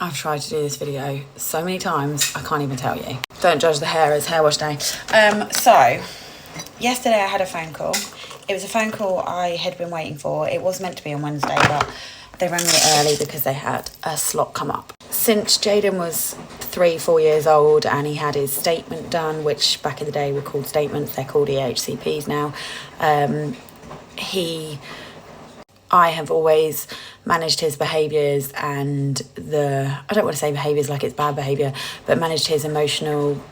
I've tried to do this video so many times, I can't even tell you. Don't judge the hair, it's hair wash day. So, yesterday I had a phone call. It was a phone call I had been waiting for. It was meant to be on Wednesday, but they rang me early because they had a slot come up. Since Jaden was 3-4 years old and he had his statement done, which back in the day were called statements, they're called EHCPs now, I have always managed his behaviours and I don't want to say behaviours like it's bad behaviour, but managed his emotional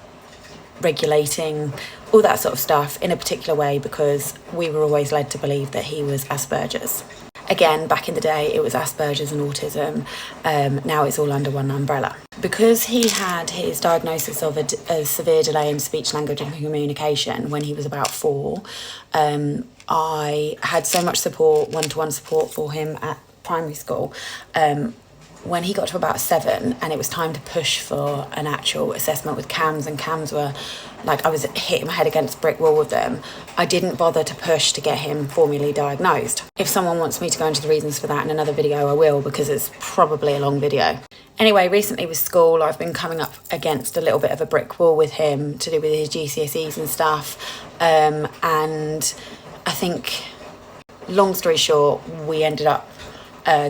regulating, all that sort of stuff in a particular way because we were always led to believe that he was Asperger's. Again, back in the day, it was Asperger's and autism. Now it's all under one umbrella. Because he had his diagnosis of a severe delay in speech, language and communication when he was about 4, I had so much support, one-to-one support for him at primary school. When he got to about 7 and it was time to push for an actual assessment with CAMHS, and CAMHS were like, I was hitting my head against a brick wall with them, I didn't bother to push to get him formally diagnosed. If someone wants me to go into the reasons for that in another video, I will, because it's probably a long video. Anyway, recently with school, I've been coming up against a little bit of a brick wall with him to do with his GCSEs and stuff. And I think, long story short, we ended up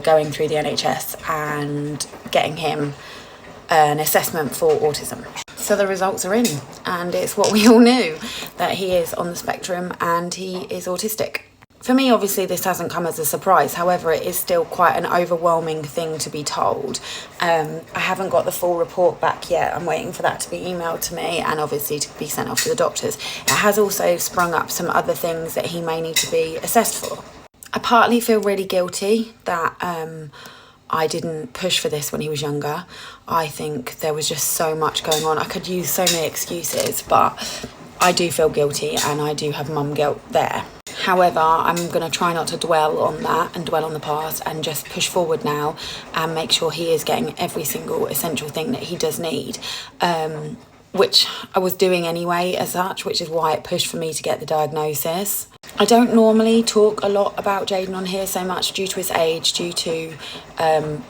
going through the NHS and getting him an assessment for autism. So the results are in, and it's what we all knew, that he is on the spectrum and he is autistic. For me, obviously, this hasn't come as a surprise. However, it is still quite an overwhelming thing to be told. I haven't got the full report back yet. I'm waiting for that to be emailed to me and obviously to be sent off to the doctors. It has also sprung up some other things that he may need to be assessed for. I partly feel really guilty that I didn't push for this when he was younger. I think there was just so much going on. I could use so many excuses, but I do feel guilty and I do have mum guilt there. However, I'm going to try not to dwell on that and dwell on the past and just push forward now and make sure he is getting every single essential thing that he does need, which I was doing anyway as such, which is why it pushed for me to get the diagnosis. I don't normally talk a lot about Jaden on here so much due to his age,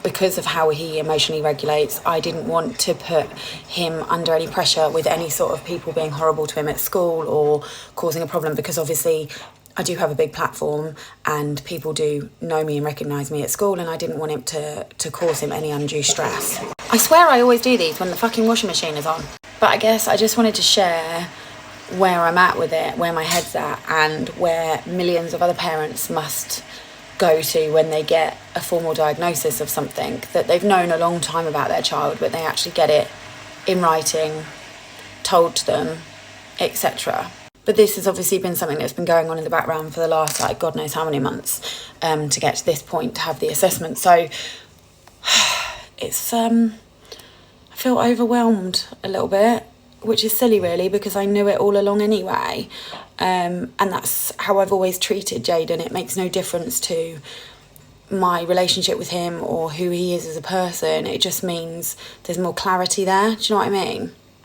because of how he emotionally regulates. I didn't want to put him under any pressure with any sort of people being horrible to him at school or causing a problem, because obviously I do have a big platform and people do know me and recognise me at school, and I didn't want him to cause him any undue stress. I swear I always do these when the fucking washing machine is on. But I guess I just wanted to share where I'm at with it, where my head's at, and where millions of other parents must go to when they get a formal diagnosis of something that they've known a long time about their child, but they actually get it in writing, told to them, etc. But this has obviously been something that's been going on in the background for the last, like, God knows how many months, to get to this point, to have the assessment. So it's, I feel overwhelmed a little bit, which is silly really, because I knew it all along anyway. And that's how I've always treated Jaden. It makes no difference to my relationship with him or who he is as a person. It just means there's more clarity there. Do you know what I mean?